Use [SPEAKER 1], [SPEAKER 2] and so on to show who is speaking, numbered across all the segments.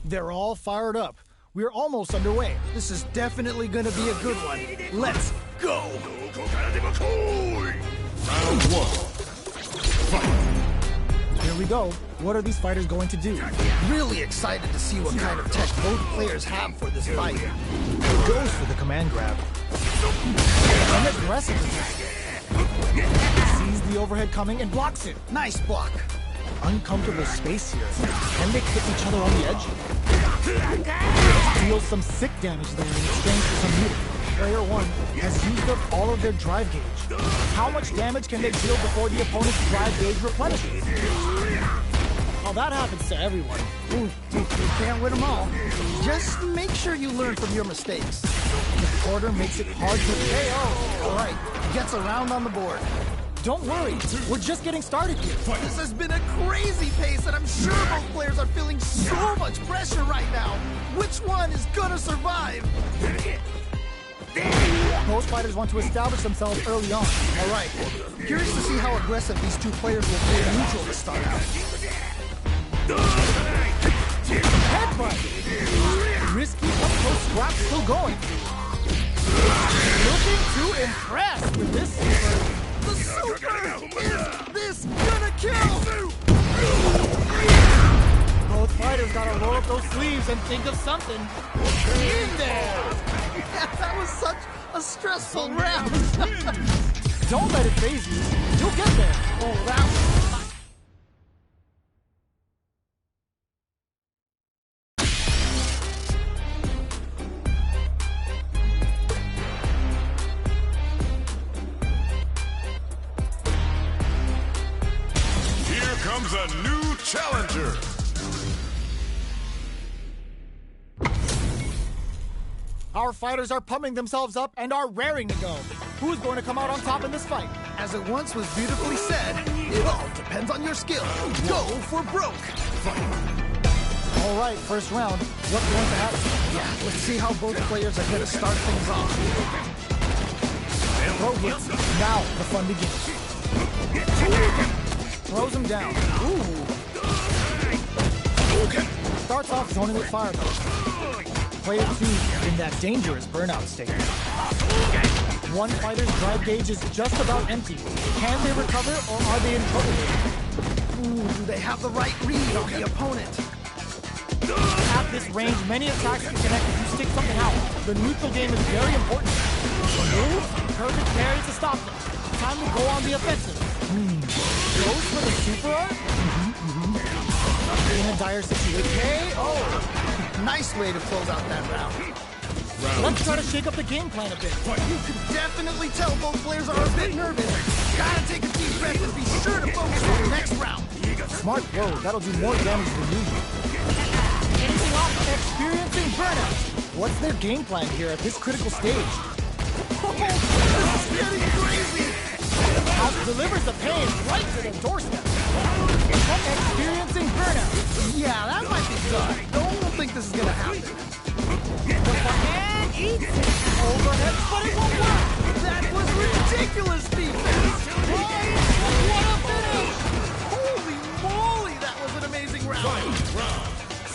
[SPEAKER 1] They're all fired up. We're almost underway.
[SPEAKER 2] This is definitely gonna be a good one. Let's go!
[SPEAKER 3] Round 1. Fight.
[SPEAKER 1] Here we go. What are these fighters going to do?
[SPEAKER 2] Really excited to see what kind of tech both players have for this fight.
[SPEAKER 1] He goes for the command grab. An aggressive attack. Sees the overhead coming and blocks it.
[SPEAKER 2] Nice block.
[SPEAKER 1] Uncomfortable space here. Can they hit each other on the edge? Deals some sick damage there in exchange for some meter. Player 1 has used up all of their drive gauge. How much damage can they deal before the opponent's drive gauge replenishes? Well, that happens to everyone.
[SPEAKER 2] Ooh, you can't win them all. Just make sure you learn from your mistakes.
[SPEAKER 1] The quarter makes it hard to KO.
[SPEAKER 2] All right, gets around on the board.
[SPEAKER 1] Don't worry, we're just getting started here.
[SPEAKER 2] This has been a crazy pace, and I'm sure both players are feeling so much pressure right now. Which one is gonna survive?
[SPEAKER 1] Most fighters want to establish themselves early on.
[SPEAKER 2] All right, curious to see how aggressive these two players will play neutral to start out.
[SPEAKER 1] Headbutt! Risky up-close scrap still going. Looking to impress with this super.
[SPEAKER 2] The super! Is this gonna kill?
[SPEAKER 1] Both fighters gotta roll up those sleeves and think of something. In there!
[SPEAKER 2] That was such a stressful round.
[SPEAKER 1] Don't let it faze you. You'll get there.
[SPEAKER 2] Oh, that was...
[SPEAKER 3] Here comes a new challenger.
[SPEAKER 1] Our fighters are pumping themselves up and are raring to go. Who's going to come out on top in this fight?
[SPEAKER 2] As it once was beautifully said, it all depends on your skill. Go for broke.
[SPEAKER 1] All right, first round. What's going to happen?
[SPEAKER 2] Yeah, let's see how both players are going to start things off.
[SPEAKER 1] Throw hits. Now the fun begins. Throws him down. Ooh. Starts off zoning with fireball. Player 2 in that dangerous burnout state. One fighter's drive gauge is just about empty. Can they recover or are they in trouble?
[SPEAKER 2] Ooh, do they have the right read on the opponent?
[SPEAKER 1] At this range, many attacks can connect if you stick something out. The neutral game is very important. Move, perfect parry to stop them. Time to go on the offensive. Goes for the super art? In a dire situation. Oh,
[SPEAKER 2] nice way to close out that round.
[SPEAKER 1] Let's try to shake up the game plan a bit.
[SPEAKER 2] You can definitely tell both players are a bit nervous. Gotta take a deep breath and be sure to focus on the next round.
[SPEAKER 1] Smart throw. That'll do more damage than usual. Anything off? Experiencing burnout. What's their game plan here at this critical stage?
[SPEAKER 2] Oh, this is getting crazy.
[SPEAKER 1] House delivers the pain right to their doorstep. Experiencing burnout.
[SPEAKER 2] Yeah, that might be good. Don't think this is gonna happen.
[SPEAKER 1] The hand eats it. Overhead, but it won't work.
[SPEAKER 2] That was ridiculous defense.
[SPEAKER 1] What a finish!
[SPEAKER 2] Holy moly, that was an amazing round.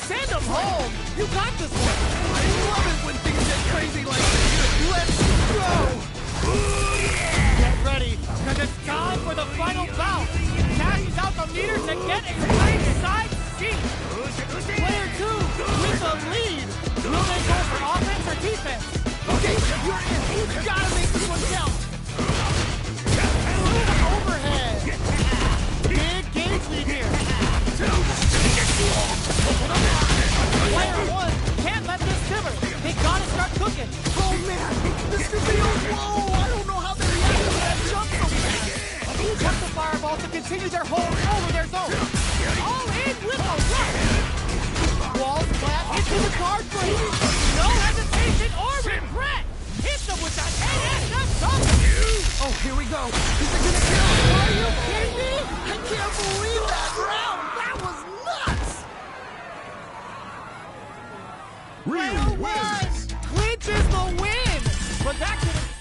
[SPEAKER 1] Send him home. You got this one.
[SPEAKER 2] I love it when things get crazy like this. Let's go.
[SPEAKER 1] Get ready, because it's time for the final bout. Cashes out the meter to get a ringside seat. Player 2 with the lead. Will they go for offense or defense?
[SPEAKER 2] Okay, you're in. You gotta make this one count.
[SPEAKER 1] Overhead. Big gauge lead here. Player 1 can't let this simmer. They gotta start cooking.
[SPEAKER 2] Oh man, this could be a whoa. I don't know how they react to that jump so fast.
[SPEAKER 1] Cut the fireball to continue their hold over their zone. All in with a rush. Wall flat into the card frame. No hesitation or regret. Hit them with that ASF.
[SPEAKER 2] Oh, here we go. Is it gonna kill? Are you kidding me? I can't believe that round. That was nuts.
[SPEAKER 3] Really wins.
[SPEAKER 1] Clinches the win. But that could have...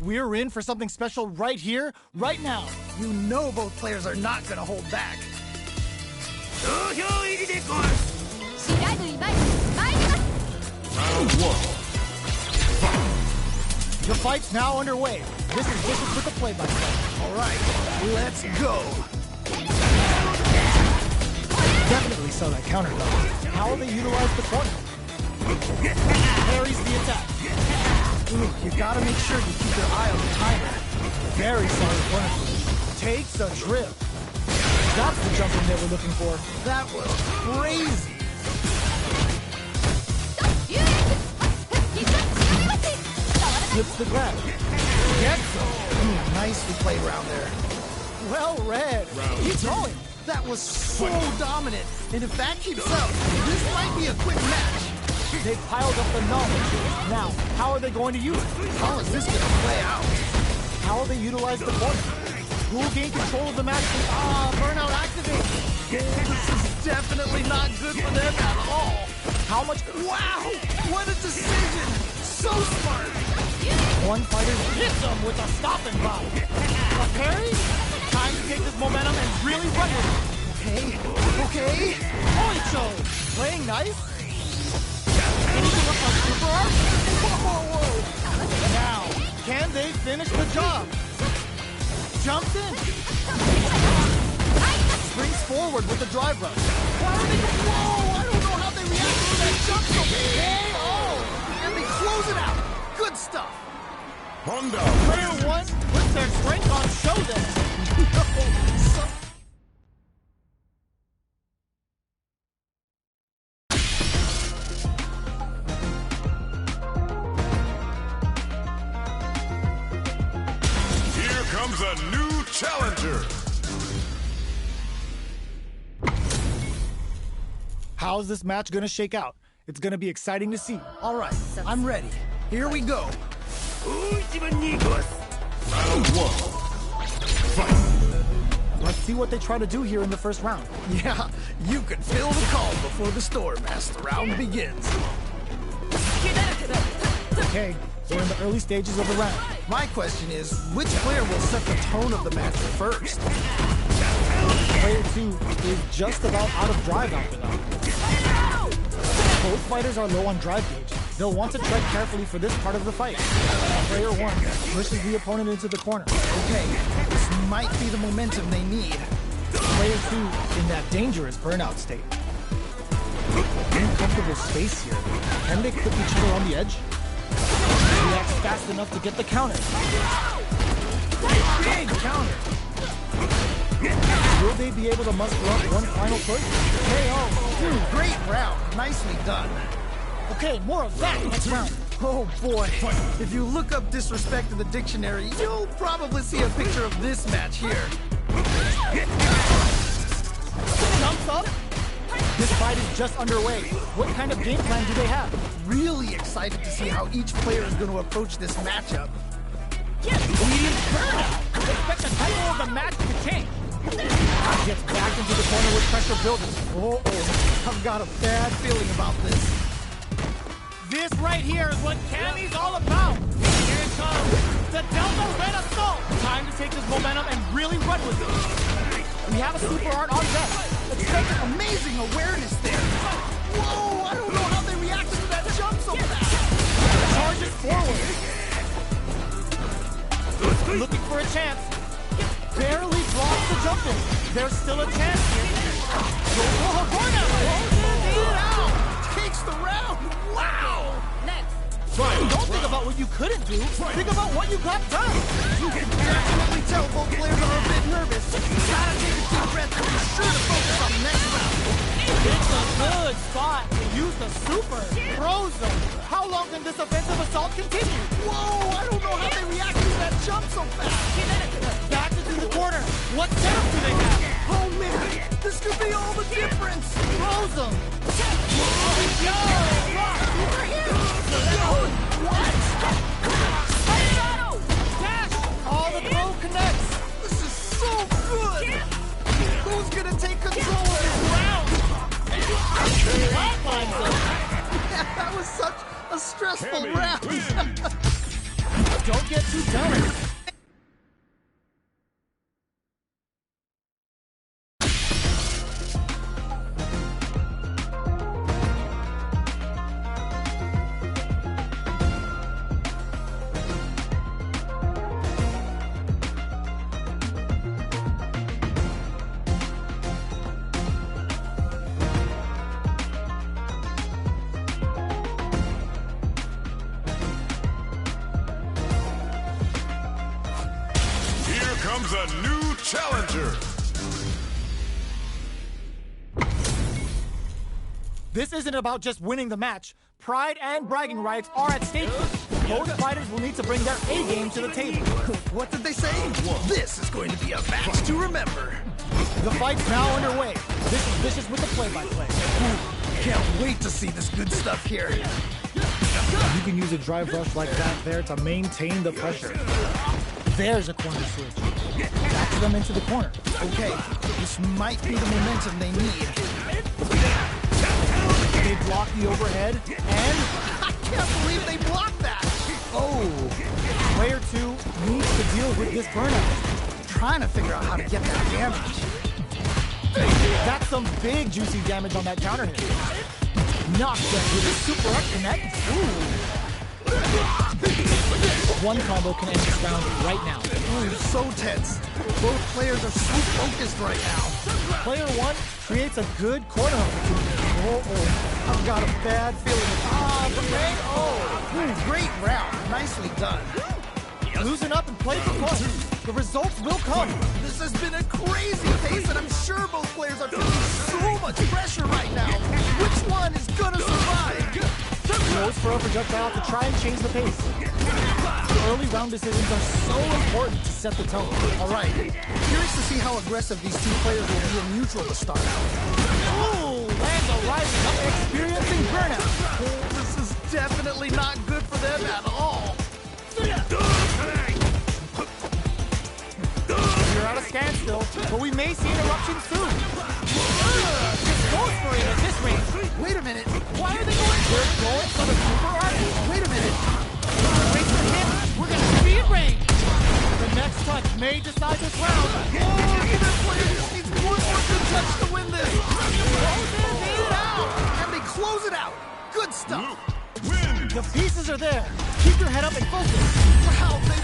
[SPEAKER 1] We're in for something special right here, right now.
[SPEAKER 2] You know both players are not gonna hold back.
[SPEAKER 3] Round 1.
[SPEAKER 1] The fight's now underway. This is Vicious with the play-by-play.
[SPEAKER 2] All right, let's go.
[SPEAKER 1] Definitely saw that counter though. How will they utilize the corner? Parries the attack.
[SPEAKER 2] Ooh, you gotta make sure you keep your eye on the timer.
[SPEAKER 1] Very solid corner. Takes a trip. That's the jumping they were looking for.
[SPEAKER 2] That was crazy.
[SPEAKER 1] Flips the grab. Gets him.
[SPEAKER 2] Nicely played around there.
[SPEAKER 1] Well read. Keep going.
[SPEAKER 2] That was so dominant. And if that keeps up, this might be a quick match.
[SPEAKER 1] They've piled up the knowledge. Now, how are they going to use it?
[SPEAKER 2] How is this gonna play out?
[SPEAKER 1] How will they utilize the corner? Who will gain control of the match? Burnout activate.
[SPEAKER 2] This is definitely not good for them at all.
[SPEAKER 1] How much?
[SPEAKER 2] Wow! What a decision! So smart!
[SPEAKER 1] One fighter hits him with a stopping block. A parry? Time to take this momentum and really run with it.
[SPEAKER 2] Okay.
[SPEAKER 1] Oicho! Playing nice? Anything up on super art? Whoa! Now, can they finish the job? Jumps in. Springs forward with the drive rush.
[SPEAKER 2] Why are they? Whoa! I don't know how they reacted to that jump so KO! And they close it out. Good stuff.
[SPEAKER 3] Honda
[SPEAKER 1] Player 1 puts their strength on show then.
[SPEAKER 3] Here comes a new challenger.
[SPEAKER 1] How's this match gonna shake out? It's gonna be exciting to see.
[SPEAKER 2] All right, I'm ready. Here we go.
[SPEAKER 3] Round 1. Fight.
[SPEAKER 1] Let's see what they try to do here in the first round.
[SPEAKER 2] Yeah, you can feel the calm before the storm as the round begins.
[SPEAKER 1] Okay, we're in the early stages of the round.
[SPEAKER 2] My question is, which player will set the tone of the match first?
[SPEAKER 1] Player 2 is just about out of drive after that. Both fighters are low on drive gauge. They'll want to tread carefully for this part of the fight. Player 1 pushes the opponent into the corner.
[SPEAKER 2] Okay, this might be the momentum they need.
[SPEAKER 1] Player 2 in that dangerous burnout state. Uncomfortable space here. Can they clip each other on the edge? Reacts fast enough to get the counter. Big counter. Will they be able to muster up one final push? KO.
[SPEAKER 2] Great round. Nicely done.
[SPEAKER 1] Okay, more of that next round.
[SPEAKER 2] Oh boy. If you look up disrespect in the dictionary, you'll probably see a picture of this match here.
[SPEAKER 1] Jumps up. This fight is just underway. What kind of game plan do they have?
[SPEAKER 2] Really excited to see how each player is going to approach this matchup.
[SPEAKER 1] Leading burnout. Expect the title of the match to change. Gets back into the corner with pressure building.
[SPEAKER 2] Uh-oh. I've got a bad feeling about this.
[SPEAKER 1] This right here is what Cammy's all about. Here it comes. The Delta Red Assault. Time to take this momentum and really run with it. We have a super art on deck.
[SPEAKER 2] Expect amazing awareness there. Whoa, I don't know how they reacted to that jump so fast.
[SPEAKER 1] Charges forward. Looking for a chance. Barely drops the jumping. There's still a chance here.
[SPEAKER 2] Closes it out. Takes the round. Wow.
[SPEAKER 1] Don't think about what you couldn't do. Think about what you got done.
[SPEAKER 2] You can definitely tell both players are a bit nervous. Gotta take a deep breath and be sure to focus on the next round.
[SPEAKER 1] It's a good spot to use the super. Throws them. How long can this offensive assault continue?
[SPEAKER 2] Whoa, I don't know how they reacted to that jump so fast.
[SPEAKER 1] Back into the corner. What setup do they have?
[SPEAKER 2] Oh man, this could be all the difference.
[SPEAKER 1] Throws them.
[SPEAKER 2] What?
[SPEAKER 1] Dash. All the throw connects.
[SPEAKER 2] This is so good. Who's gonna take control of this round? That was such a stressful round.
[SPEAKER 1] Don't get too two down.
[SPEAKER 3] Comes a new challenger.
[SPEAKER 1] This isn't about just winning the match. Pride and bragging rights are at stake. Both fighters will need to bring their A game to the table.
[SPEAKER 2] What did they say? This is going to be a match to remember.
[SPEAKER 1] The fight's now underway. This is Vicious with the play-by-play.
[SPEAKER 2] Can't wait to see this good stuff here.
[SPEAKER 1] You can use a drive rush like that there to maintain the pressure. There's a corner switch. Backs them into the corner.
[SPEAKER 2] Okay, this might be the momentum they need.
[SPEAKER 1] They block the overhead, and
[SPEAKER 2] I can't believe they blocked that!
[SPEAKER 1] oh, player 2 needs to deal with this burnout.
[SPEAKER 2] Trying to figure out how to get that damage.
[SPEAKER 1] That's some big juicy damage on that counter hit. Knocked them with a super up connect. Ooh. One combo can end this round right now.
[SPEAKER 2] Ooh, so tense. Both players are so focused right now.
[SPEAKER 1] Player 1 creates a good corner opportunity. Oh, I've got a bad feeling. The rain. Oh,
[SPEAKER 2] Great round. Nicely done.
[SPEAKER 1] loosen up and play for corner. The results will come.
[SPEAKER 2] This has been a crazy pace, and I'm sure both players are feeling so much pressure right now. Which one is gonna survive?
[SPEAKER 1] Goes for a projectile to try and change the pace. Early round decisions are so important to set the tone.
[SPEAKER 2] All right. Curious to see how aggressive these two players will be in neutral to start out.
[SPEAKER 1] Ooh, lands a rising up, experiencing burnout.
[SPEAKER 2] Oh, this is definitely not good for them at all.
[SPEAKER 1] We're at a standstill, but we may see an eruption soon. Just goes for it at this range.
[SPEAKER 2] Wait a minute.
[SPEAKER 1] Why are they going? They're going for the super arc.
[SPEAKER 2] Wait a minute.
[SPEAKER 1] Wait for him. We're gonna see it range. The next touch may decide this round.
[SPEAKER 2] Oh, either player just needs one more good touch to win this.
[SPEAKER 1] Close it out.
[SPEAKER 2] And they close it out. Good stuff.
[SPEAKER 3] Win.
[SPEAKER 1] The pieces are there. Keep your head up and focus.
[SPEAKER 2] Wow, they...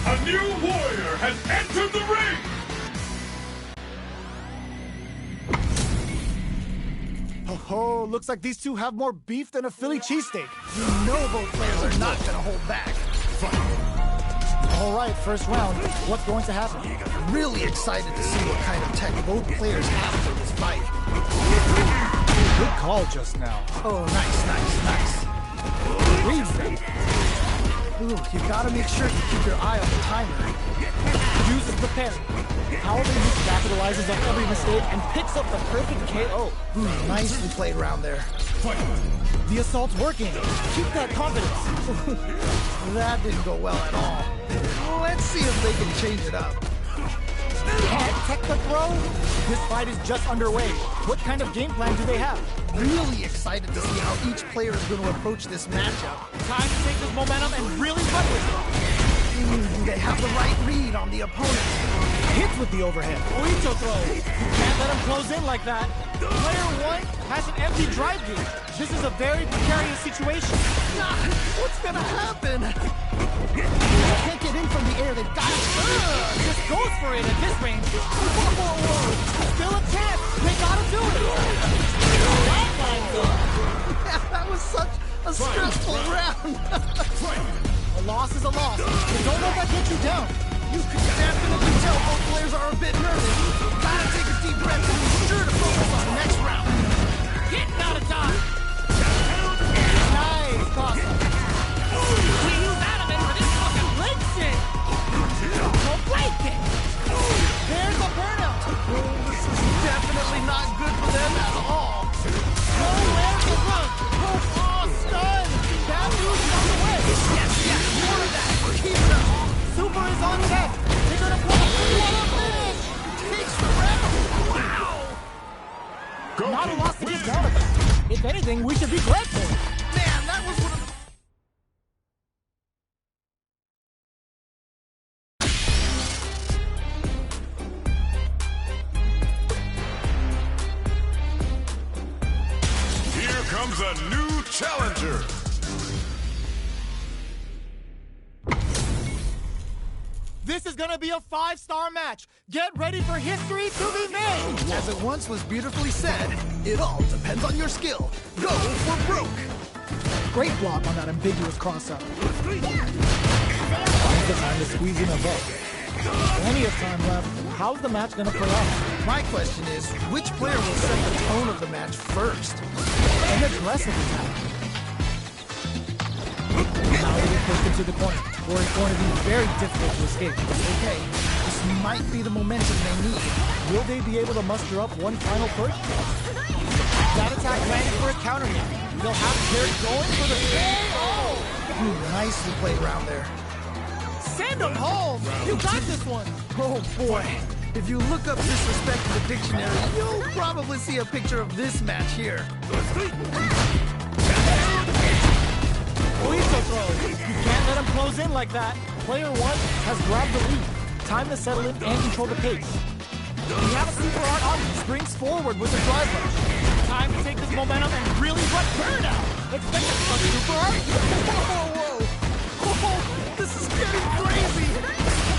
[SPEAKER 3] A new warrior has entered the ring.
[SPEAKER 1] Oh, looks like these two have more beef than a Philly cheesesteak.
[SPEAKER 2] You know both players are not going to hold back.
[SPEAKER 1] All right, first round. What's going to happen?
[SPEAKER 2] Really excited to see what kind of tech both players have for this fight.
[SPEAKER 1] Good call just now.
[SPEAKER 2] Oh, nice.
[SPEAKER 1] Reads them.
[SPEAKER 2] Ooh, you gotta make sure you keep your eye on the timer.
[SPEAKER 1] Uses the parry. How they use capitalizes on every mistake and picks up the perfect KO.
[SPEAKER 2] Nicely played round there.
[SPEAKER 1] The assault's working. Keep that confidence.
[SPEAKER 2] That didn't go well at all. Let's see if they can change it up.
[SPEAKER 1] Can't tech the throw? This fight is just underway. What kind of game plan do they have?
[SPEAKER 2] Really excited to see how each player is going to approach this matchup.
[SPEAKER 1] Time to take this momentum and really run with it.
[SPEAKER 2] Do they have the right read on the opponent?
[SPEAKER 1] Hits with the overhead. Oicho throw. You can't let him close in like that. Player 1 has an empty drive gauge. This is a very precarious situation.
[SPEAKER 2] What's gonna happen? They can't get in from the air. They've got it.
[SPEAKER 1] Just goes for it at this range. Whoa. Still a chance. They gotta do it.
[SPEAKER 2] Yeah, that was such a stressful round.
[SPEAKER 1] A loss is a loss. But don't let that get you down.
[SPEAKER 2] You can definitely tell both players are a bit nervous. Gotta take a deep breath and be sure to focus on the next round.
[SPEAKER 1] Getting out of dodge. Nice toss. We use Adamant for this fucking blitz shit. Don't break it. There's a burnout.
[SPEAKER 2] This is definitely not good for them at all.
[SPEAKER 1] Nowhere to run. Oh, stun. Bad news is on the way.
[SPEAKER 2] Yes, more of that. Keep it up.
[SPEAKER 1] Super is on deck. They're gonna pull a finish.
[SPEAKER 2] Takes the round. Wow.
[SPEAKER 1] Not a loss to get down about. If anything, we should be grateful.
[SPEAKER 2] Man, that was one of the...
[SPEAKER 3] Here comes a new challenger.
[SPEAKER 1] This is gonna be a 5-star match. Get ready for history to be made.
[SPEAKER 2] As it once was beautifully said, it all depends on your skill. Go for broke.
[SPEAKER 1] Great block on that ambiguous crossover. Now's the time to squeeze in a vote. Plenty of time left. How's the match gonna play out?
[SPEAKER 2] My question is, which player will set the tone of the match first?
[SPEAKER 1] An aggressive attack. Now they get pushed into the corner, where it's going to be very difficult to escape.
[SPEAKER 2] Okay, this might be the momentum they need.
[SPEAKER 1] Will they be able to muster up one final push? That attack landed for a counter hit. They'll have to carry going for the
[SPEAKER 2] Nicely played around there.
[SPEAKER 1] Send them home! You got this one!
[SPEAKER 2] Oh boy. If you look up disrespect in the dictionary, you'll probably see a picture of this match here.
[SPEAKER 1] Police throw. You can't let him close in like that. Player 1 has grabbed the lead. Time to settle in and control the pace. We have a super art on who springs forward with a drive rush. Time to take this momentum and really run burnout. Expect a super art.
[SPEAKER 2] Whoa. This is getting crazy.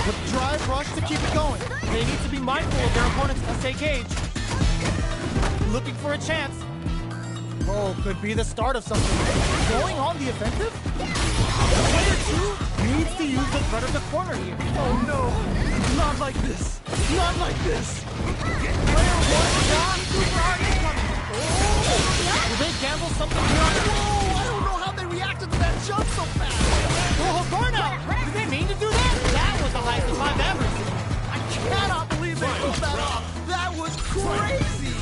[SPEAKER 1] With drive rush to keep it going. They need to be mindful of their opponent's SA gauge. Looking for a chance. Oh, could be the start of something. Going on the offensive? Player 2 needs to use the front of the corner here.
[SPEAKER 2] Oh no, not like this. Not like this.
[SPEAKER 1] Player 1 got super hard incoming. Will they gamble something here on the...
[SPEAKER 2] Whoa, I don't know how they reacted to that jump so fast.
[SPEAKER 1] Oh, burnout! Did they mean to do that? That was the highest I've ever seen.
[SPEAKER 2] I cannot believe they pulled that off. That was crazy.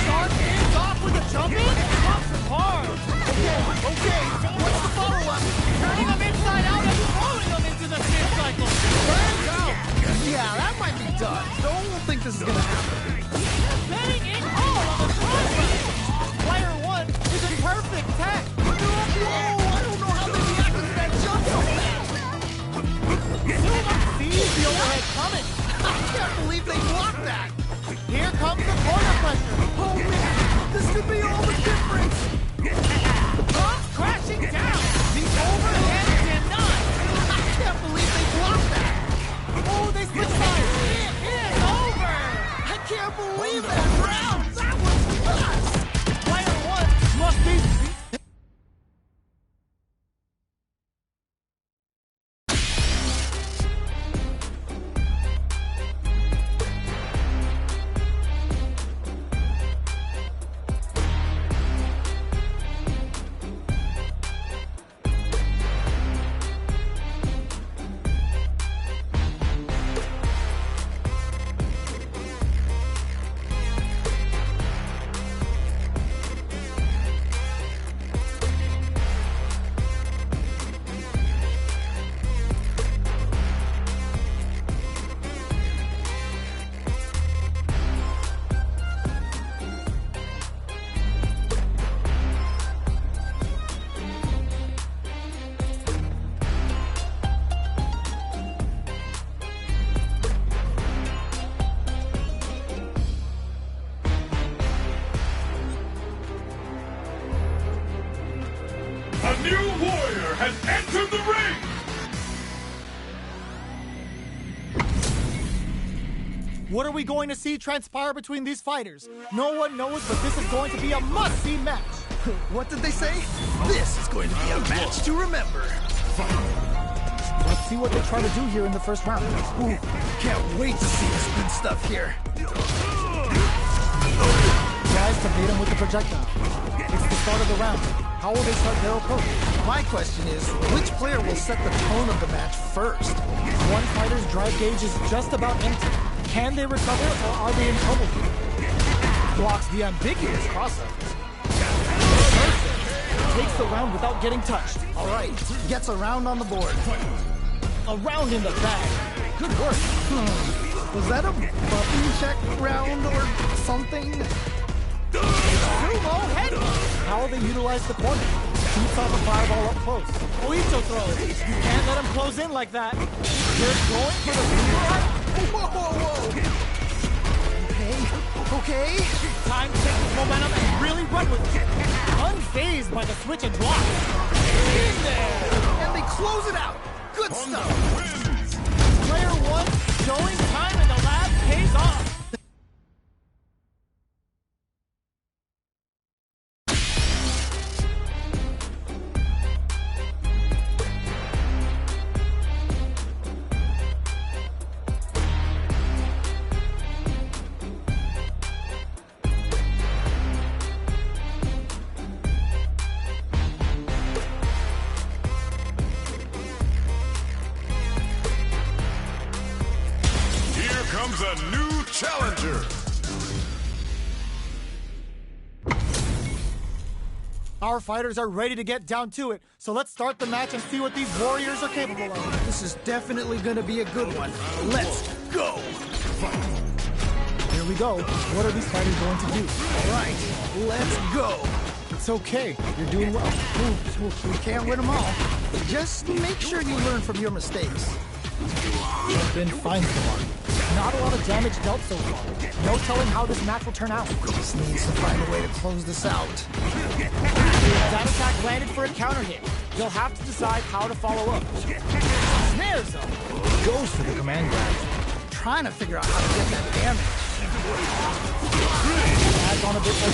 [SPEAKER 1] Starts things off with a jump in? Drops him hard.
[SPEAKER 2] Okay. What's the follow-up?
[SPEAKER 1] Turning them inside out and throwing them into the spin cycle. Burns out.
[SPEAKER 2] Yeah, that might be done. Don't think this is gonna happen.
[SPEAKER 1] Betting it all on the progress. Player 1 is in perfect tech.
[SPEAKER 2] Whoa, I don't know how they reacted to that jump so fast.
[SPEAKER 1] Zuma sees the overhead coming.
[SPEAKER 2] I can't believe they blocked that.
[SPEAKER 1] Here comes the corner pressure.
[SPEAKER 2] Oh man, this could be all the difference.
[SPEAKER 1] Crashing down. The overhead denied.
[SPEAKER 2] I can't believe they blocked that.
[SPEAKER 1] Oh, they switched sides. It is over.
[SPEAKER 2] I can't believe that round. That was nuts.
[SPEAKER 1] Player 1 must be...
[SPEAKER 3] new warrior has entered the ring!
[SPEAKER 1] What are we going to see transpire between these fighters? No one knows, but this is going to be a must-see match.
[SPEAKER 2] What did they say? This is going to be a match to remember.
[SPEAKER 1] Let's see what they try to do here in the first round.
[SPEAKER 2] Ooh, can't wait to see this good stuff here.
[SPEAKER 1] Tries to bait him with the projectile. It's the start of the round. How will they start their approach?
[SPEAKER 2] My question is, which player will set the tone of the match first?
[SPEAKER 1] One fighter's drive gauge is just about empty. Can they recover, or are they in trouble here? Blocks the ambiguous crossover. Takes the round without getting touched.
[SPEAKER 2] All right, gets a round on the board.
[SPEAKER 1] A round in the bag. Good work.
[SPEAKER 2] Was that a button check round or something?
[SPEAKER 1] Sumo head. How will they utilize the corner? Shoots off a fireball up close. Oito throws. You can't let him close in like that. They're going for the super.
[SPEAKER 2] Whoa. Okay.
[SPEAKER 1] Time to take this momentum and really run with it. Unfazed by the switch and block. In there.
[SPEAKER 2] And they close it out. Good stuff.
[SPEAKER 1] Player one showing time in the lab pays off.
[SPEAKER 3] A new challenger.
[SPEAKER 1] Our fighters are ready to get down to it, so let's start the match and see what these warriors are capable of.
[SPEAKER 2] This is definitely going to be a good one. Let's go.
[SPEAKER 1] Here we go. What are these fighters going to do?
[SPEAKER 2] All right, let's go.
[SPEAKER 1] It's okay. You're doing well.
[SPEAKER 2] We can't win them all. Just make sure you learn from your mistakes.
[SPEAKER 1] It's been fine so far. Not a lot of damage dealt so far. No telling how this match will turn out.
[SPEAKER 2] Just needs to find a way to close this out.
[SPEAKER 1] That attack landed for a counter hit. You'll have to decide how to follow up. Snares him. Goes for the command grab.
[SPEAKER 2] Trying to figure out how to get that damage.
[SPEAKER 1] Adds on a bit more.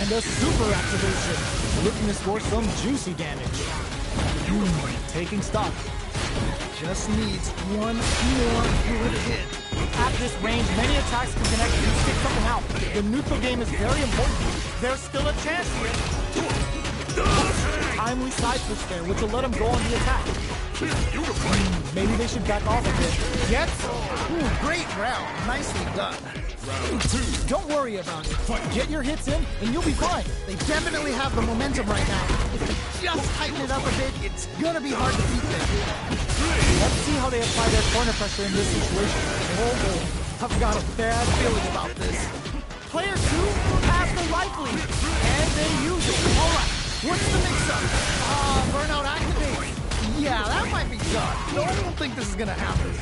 [SPEAKER 1] And a super activation. Looking to score some juicy damage. Taking stock.
[SPEAKER 2] Just needs one more good hit.
[SPEAKER 1] At this range, many attacks can connect and stick something out. The neutral game is very important. There's still a chance here. Timely side switch there, which will let him go on the attack. Maybe they should back off a bit. Yes!
[SPEAKER 2] Great round. Nicely done.
[SPEAKER 3] Round two.
[SPEAKER 1] Don't worry about it. Get your hits in, and you'll be fine.
[SPEAKER 2] They definitely have the momentum right now. If they just tighten it up a bit, it's gonna be hard to beat them.
[SPEAKER 1] Let's see how they apply their corner pressure in this situation.
[SPEAKER 2] Oh, I've got a bad feeling about this.
[SPEAKER 1] Player two has the right lead, and they use it.
[SPEAKER 2] All right, what's the mix-up? Burnout activate. Yeah, that might be done. No, I don't think this is gonna happen.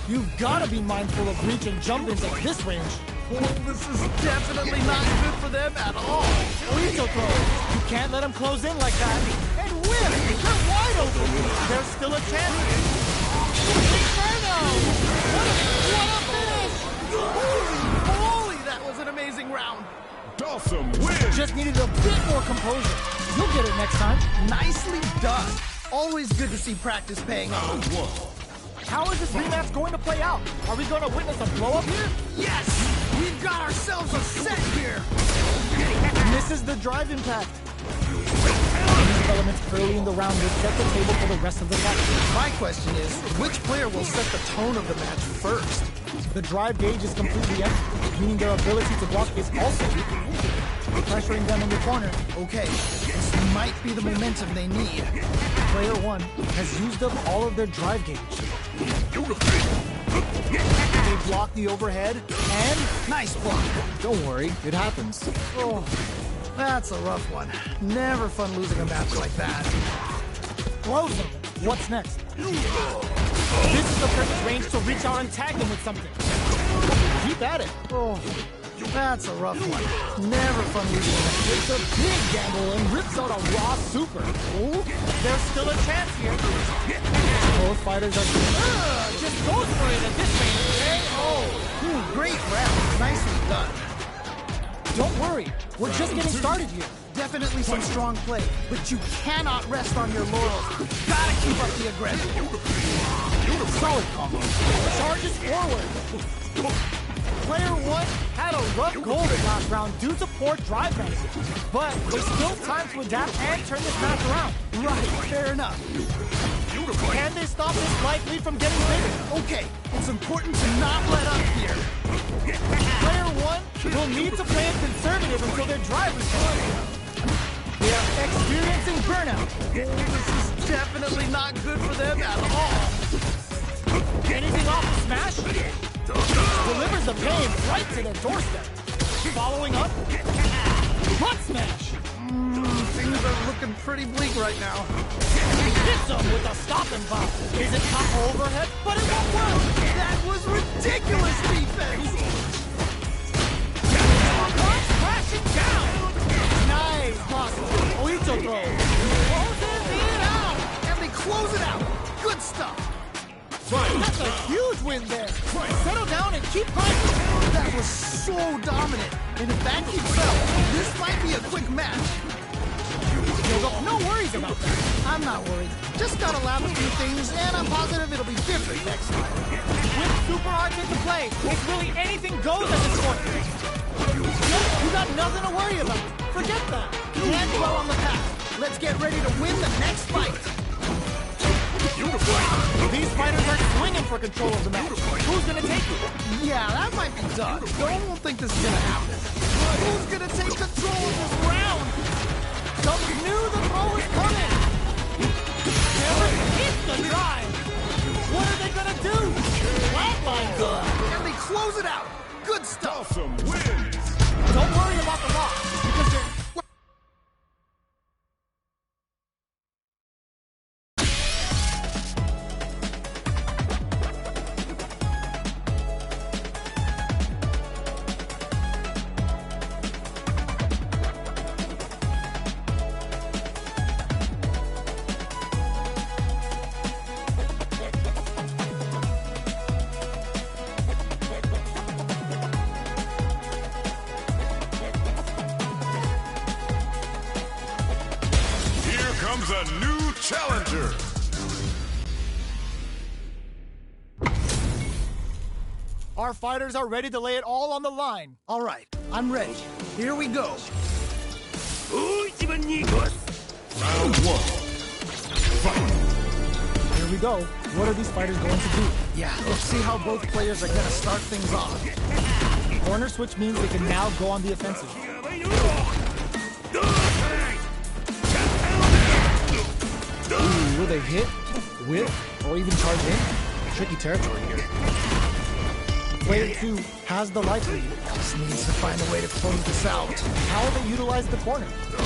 [SPEAKER 1] You've got to be mindful of reach and jump ins at this range.
[SPEAKER 2] Oh, this is definitely not good for them at all.
[SPEAKER 1] Oito throw. You can't let him close in like that. And win! They're wide open! There's still a chance. Inferno! What a finish!
[SPEAKER 2] Holy, that was an amazing round.
[SPEAKER 3] Awesome win.
[SPEAKER 1] Just needed a bit more composure. You'll get it next time.
[SPEAKER 2] Nicely done. Always good to see practice paying off.
[SPEAKER 1] How is this rematch going to play out? Are we going to witness a blow-up here?
[SPEAKER 2] Yes! We've got ourselves a set here!
[SPEAKER 1] Misses the drive impact. These elements early in the round will set the table for the rest of the fight.
[SPEAKER 2] My question is, which player will set the tone of the match first?
[SPEAKER 1] The drive gauge is completely empty, meaning their ability to block is also weak. Pressuring them in the corner.
[SPEAKER 2] Okay, this might be the momentum they need.
[SPEAKER 1] Player one has used up all of their drive gauge. They block the overhead, and
[SPEAKER 2] nice block.
[SPEAKER 1] Don't worry, it happens.
[SPEAKER 2] Oh, that's a rough one. Never fun losing a match like that.
[SPEAKER 1] Close them. What's next? This is the perfect range to reach out and tag them with something. Keep at it.
[SPEAKER 2] Oh, That's a rough one. Never fun losing a match.
[SPEAKER 1] It's a big gamble and rips out a raw super. Ooh, there's still a chance here. Both fighters are just goes for it at this rate.
[SPEAKER 2] KO. Great round. Nicely done.
[SPEAKER 1] Don't worry, we're just getting started here.
[SPEAKER 2] Definitely some strong play, but you cannot rest on your laurels. Gotta keep up the aggression.
[SPEAKER 1] Solid combo. Charges forward. Player 1 had a rough go this last round due to poor drive management, but there's still time to adapt and turn this match around.
[SPEAKER 2] Right, fair enough.
[SPEAKER 1] Can they stop this slight lead from getting bigger?
[SPEAKER 2] Okay, it's important to not let up here.
[SPEAKER 1] Player 1 will need to play it conservative until their drive responds. They are experiencing burnout.
[SPEAKER 2] This is definitely not good for them at all.
[SPEAKER 1] Anything off the smash? Delivers the pain right to their doorstep. Following up, butt smash.
[SPEAKER 2] Things are looking pretty bleak right now.
[SPEAKER 1] Hits him with a stop and pop. Is it top overhead? But it won't work.
[SPEAKER 2] That was ridiculous defense.
[SPEAKER 1] Comes crashing down. Nice possible. Oito throw. Closes it out.
[SPEAKER 2] And they close it out. Good stuff.
[SPEAKER 1] That's a huge win there. Settle down and keep climbing.
[SPEAKER 2] That was so dominant. And if that keeps up, this might be a quick match.
[SPEAKER 1] No worries about that.
[SPEAKER 2] I'm not worried. Just gotta lab a few things, and I'm positive it'll be different next time.
[SPEAKER 1] With super arts into play, it's really anything goes at this point. You got nothing to worry about. Forget that.
[SPEAKER 2] Can't dwell on the past. Let's get ready to win the next fight.
[SPEAKER 1] These fighters are swinging for control of the match. Who's gonna take it?
[SPEAKER 2] Yeah, that might be done. Don't think this is gonna happen. Who's gonna take control of this round?
[SPEAKER 1] Someone knew the throw was coming. Never hit the drive. What are they gonna do? Flatline good.
[SPEAKER 2] And they close it out. Good stuff.
[SPEAKER 3] Awesome wins.
[SPEAKER 1] Don't worry about the loss because you're.
[SPEAKER 3] Comes a new challenger.
[SPEAKER 1] Our fighters are ready to lay it all on the line.
[SPEAKER 2] All right, I'm ready. Here we go.
[SPEAKER 3] Round 1. Fight.
[SPEAKER 1] Here we go. What are these fighters going to do?
[SPEAKER 2] Yeah, let's see how both players are gonna start things off.
[SPEAKER 1] Corner switch means they can now go on the offensive. Ooh, will they hit, whip, or even charge in? Tricky territory here. Player 2 has the life lead.
[SPEAKER 2] Just needs to find a way to close this out.
[SPEAKER 1] How will they utilize the corner? The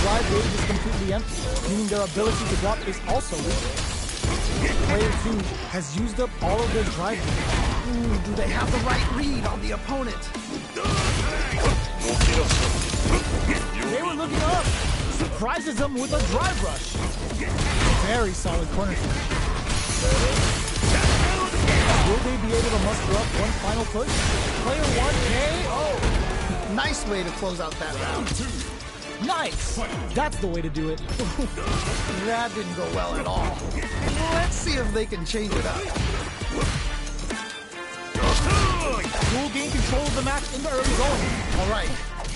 [SPEAKER 1] drive wave is completely empty, meaning their ability to block is also weak. Player 2 has used up all of their drive wave.
[SPEAKER 2] Ooh, do they have the right read on the opponent?
[SPEAKER 1] They were looking up. Surprises them with a drive rush. Very solid corner switch. Will they be able to muster up one final push? Player 1 KO.
[SPEAKER 2] Nice way to close out that round.
[SPEAKER 1] Nice. That's the way to do it.
[SPEAKER 2] That didn't go well at all. Let's see if they can change it up.
[SPEAKER 1] Who will gain control of the match in the early going?
[SPEAKER 2] All right.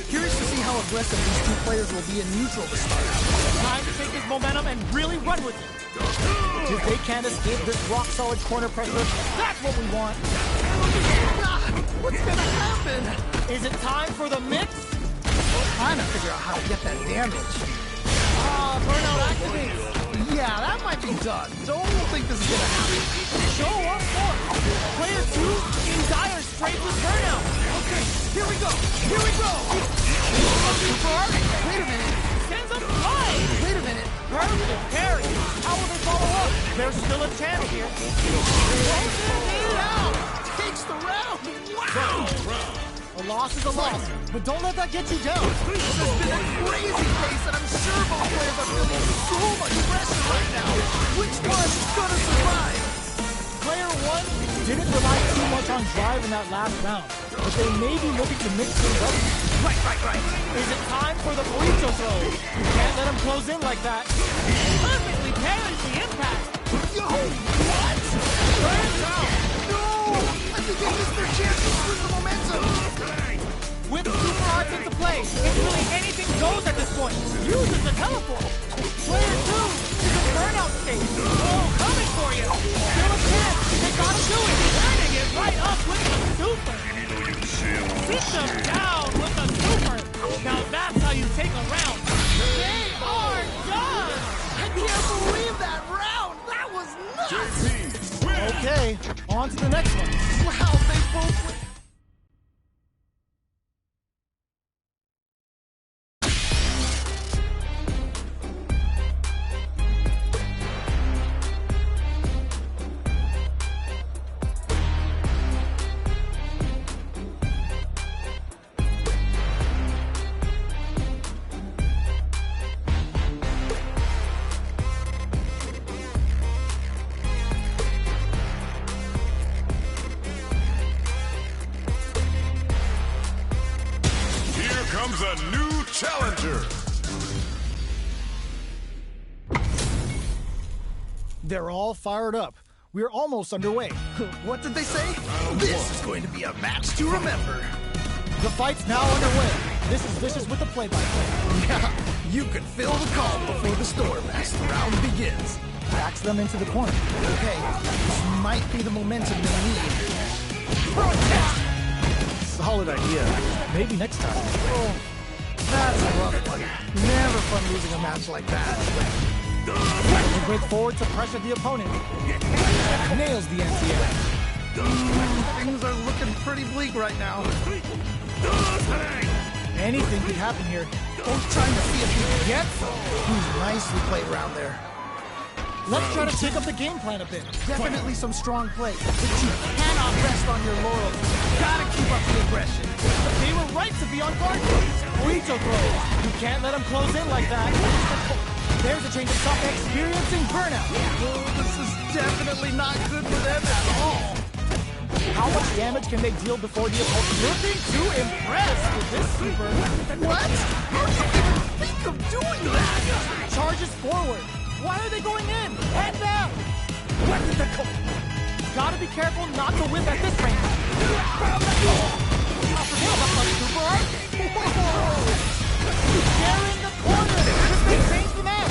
[SPEAKER 2] Curious to see how aggressive these two players will be in neutral to start out.
[SPEAKER 1] Time to take this momentum and really run with it. If they can't escape this rock-solid corner pressure, that's what we want.
[SPEAKER 2] What's gonna happen?
[SPEAKER 1] Is it time for the mix?
[SPEAKER 2] Trying to figure out how to get that damage.
[SPEAKER 1] Burnout activates.
[SPEAKER 2] Yeah, that might be done. Don't think this is gonna happen.
[SPEAKER 1] Show up for Player 2 in dire straits with burnout.
[SPEAKER 2] Okay, here we go. Here we go.
[SPEAKER 1] Super art.
[SPEAKER 2] Wait a minute.
[SPEAKER 1] Sends them flying.
[SPEAKER 2] Wait a minute.
[SPEAKER 1] Perfect parry. How will they follow up? There's still a chance here. Closes it out.
[SPEAKER 2] takes the round. Wow!
[SPEAKER 1] A loss is a loss, but don't let that get you down.
[SPEAKER 2] This has been a crazy pace, and I'm sure both players are feeling so much pressure right now. Which one is gonna survive?
[SPEAKER 1] Player 1 didn't rely too much on drive in that last round, but they may be looking to mix things up.
[SPEAKER 2] Right.
[SPEAKER 1] Is it time for the burrito throw? You can't let him close in like that. Perfectly parries the impact.
[SPEAKER 2] Yo, what?
[SPEAKER 1] Third round.
[SPEAKER 2] No! I think they missed their chance to split the momentum.
[SPEAKER 1] With super arts into play, it's really anything goes at this point. Uses the teleport. Player 2 is in burnout state. Oh, coming for you. Still a chance. They gotta do it. Turning it right up with the super. Sit them down with the super. Now that's how you take a round. They are done.
[SPEAKER 2] I can't believe that round. That was nuts.
[SPEAKER 1] Okay, on to the next one.
[SPEAKER 2] Wow, they both...
[SPEAKER 3] Comes a new challenger.
[SPEAKER 1] They're all fired up. We're almost underway.
[SPEAKER 2] What did they say? This is going to be a match to remember.
[SPEAKER 1] The fight's now underway. This is Vicious with the play-by-play.
[SPEAKER 2] Yeah, you can feel the calm before the storm as the round begins.
[SPEAKER 1] Backs them into the corner.
[SPEAKER 2] Okay, this might be the momentum they need.
[SPEAKER 1] Protest! Solid idea. Maybe next time.
[SPEAKER 2] Oh, that's a rough one. Never fun losing a match like that.
[SPEAKER 1] They break forward to pressure the opponent. Nails the NTM.
[SPEAKER 2] Things are looking pretty bleak right now.
[SPEAKER 1] Anything could happen here.
[SPEAKER 2] Both trying to see if he gets them. Nicely played around there.
[SPEAKER 1] Let's try to take up the game plan a bit.
[SPEAKER 2] Definitely some strong play, but you cannot rest on your laurels. Gotta keep up the aggression.
[SPEAKER 1] They were right to be on guard. Burrito throws. You can't let them close in like that. There's a change of stop experiencing burnout.
[SPEAKER 2] Oh, this is definitely not good for them at all.
[SPEAKER 1] How much damage can they deal before the opponent? Looking too impressed with this super.
[SPEAKER 2] What? How did you even think of doing that?
[SPEAKER 1] Charges forward. Why are they going in? Head down! What is the code? Gotta be careful not to whip at this range. Not forget about the super art. Sharing the corner. This may change the match.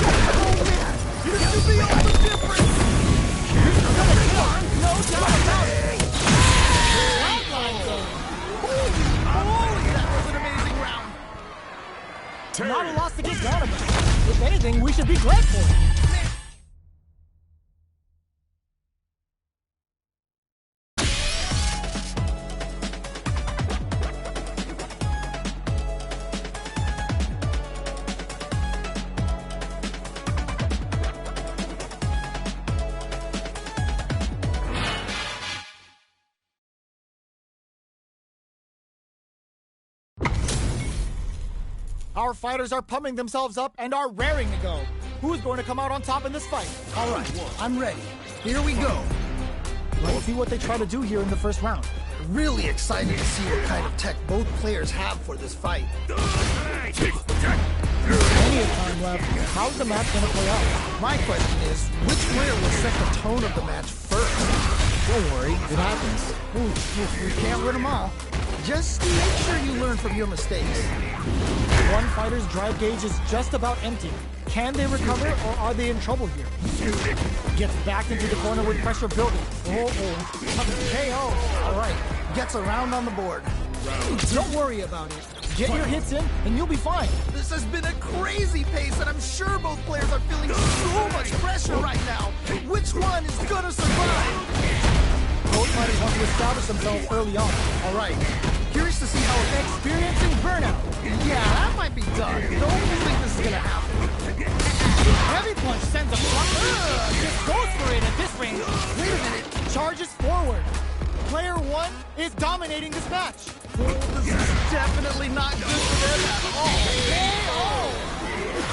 [SPEAKER 2] This could be all the difference.
[SPEAKER 1] This is gonna kill. No doubt about it. Outline zone.
[SPEAKER 2] Holy, that was an amazing round.
[SPEAKER 1] Not a loss to get down about. If anything, we should be glad for it. Our fighters are pumping themselves up and are raring to go. Who's going to come out on top in this fight?
[SPEAKER 2] All right, I'm ready. Here we go.
[SPEAKER 1] Let's see what they try to do here in the first round.
[SPEAKER 2] Really excited to see what kind of tech both players have for this fight.
[SPEAKER 1] Plenty of time left. How's the match going to play out?
[SPEAKER 2] My question is, which player will set the tone of the match first?
[SPEAKER 1] Don't worry, it happens.
[SPEAKER 2] Ooh, we can't win them all. Just make sure you learn from your mistakes.
[SPEAKER 1] One fighter's drive gauge is just about empty. Can they recover, or are they in trouble here? Gets back into the corner with pressure building. KO.
[SPEAKER 2] All right, gets a round on the board.
[SPEAKER 1] Don't worry about it. Get your hits in, and you'll be fine.
[SPEAKER 2] This has been a crazy pace, and I'm sure both players are feeling so much pressure right now. Which one is gonna survive?
[SPEAKER 1] Both fighters want to establish themselves early on.
[SPEAKER 2] All right, curious to see how
[SPEAKER 1] Experiencing burnout.
[SPEAKER 2] Yeah, that might be done. Don't think this is gonna happen.
[SPEAKER 1] Heavy punch sends a block. Just goes for it at this range.
[SPEAKER 2] Wait a minute.
[SPEAKER 1] Charges forward. Player 1 is dominating this match.
[SPEAKER 2] Oh, this is definitely not good for them at all.
[SPEAKER 1] KO!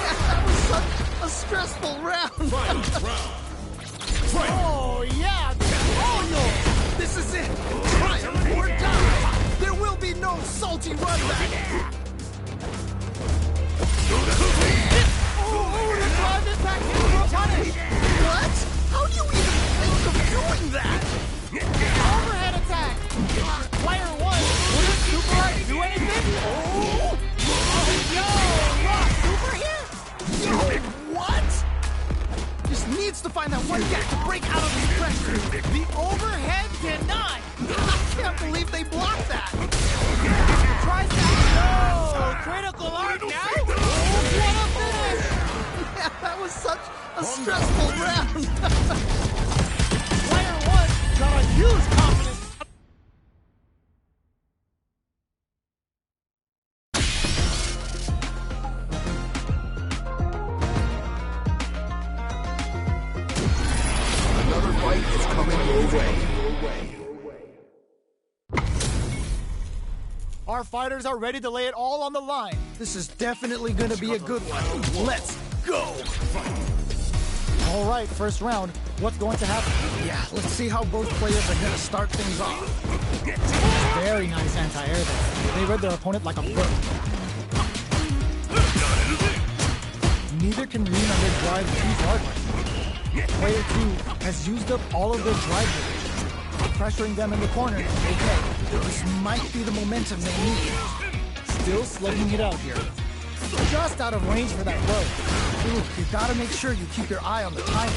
[SPEAKER 2] That was such a stressful round.
[SPEAKER 1] Oh, yeah. Oh, no.
[SPEAKER 2] This is it. Triumph or die. There will be no salty run back.
[SPEAKER 1] Oh, the drive impact hit will punish.
[SPEAKER 2] What? How do you even think of doing that?
[SPEAKER 1] Overhead attack. Player 1, would his super art do anything? Oh, yo, Rock, super here?
[SPEAKER 2] Yo, what? Just needs to find that one gap to break out of this pressure.
[SPEAKER 1] The overhead denied.
[SPEAKER 2] I can't believe they blocked that.
[SPEAKER 1] Tries that. No, critical art now. Oh, what a finish.
[SPEAKER 2] Yeah, that was such a stressful round.
[SPEAKER 1] Player 1 got a huge confidence.
[SPEAKER 2] Another fight is coming your way.
[SPEAKER 1] Our fighters are ready to lay it all on the line.
[SPEAKER 2] This is definitely going to be a good one. Let's go.
[SPEAKER 1] All right, first round. What's going to happen?
[SPEAKER 2] Yeah, let's see how both players are going to start things off.
[SPEAKER 1] Very nice anti-air there. They read their opponent like a book. Neither can lean on their drive too hard. Player 2 has used up all of their drive range. Pressuring them in the corner.
[SPEAKER 2] Okay, this might be the momentum they need.
[SPEAKER 1] Still slugging it out here. Just out of range for that blow.
[SPEAKER 2] Ooh, you gotta make sure you keep your eye on the timer.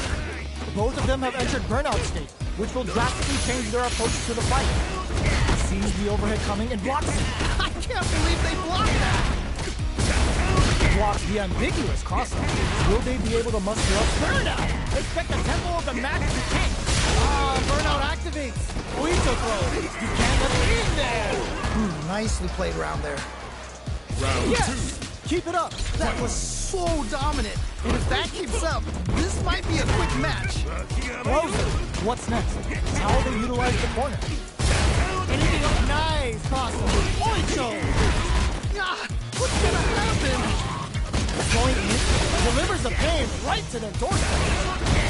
[SPEAKER 1] Both of them have entered burnout state, which will drastically change their approach to the fight. Sees the overhead coming and blocks it.
[SPEAKER 2] I can't believe they blocked that.
[SPEAKER 1] Blocks the ambiguous crossover. Will they be able to muster up burnout? Expect the tempo of the match to tank. Burnout activates. Oito throw. You can't let it in there.
[SPEAKER 2] Nicely played around there.
[SPEAKER 3] Round
[SPEAKER 1] Yes.
[SPEAKER 3] 2.
[SPEAKER 1] Keep it up.
[SPEAKER 2] That was so dominant. And if that keeps up, this might be a quick match.
[SPEAKER 1] Frozen. What's next? How will they utilize the corner? Anything else? Nice crossover. Oito.
[SPEAKER 2] Ah, what's gonna happen?
[SPEAKER 1] Going in, delivers the pain right to their doorstep.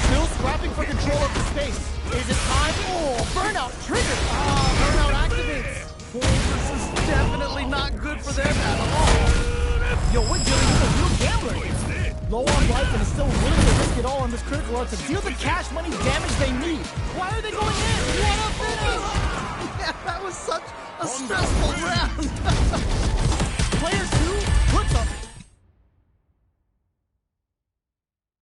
[SPEAKER 1] Still scrapping for control of the space. Is it time? Oh, burnout triggered. Burnout activates.
[SPEAKER 2] Oh, this is definitely not good for them at all.
[SPEAKER 1] Yo, we're dealing with a real gambler here. Low on life and is still willing to risk it all on this critical art to deal the cash money damage they need. Why are they going in? What a finish!
[SPEAKER 2] Yeah, that was such a stressful round.
[SPEAKER 1] Player 2 puts up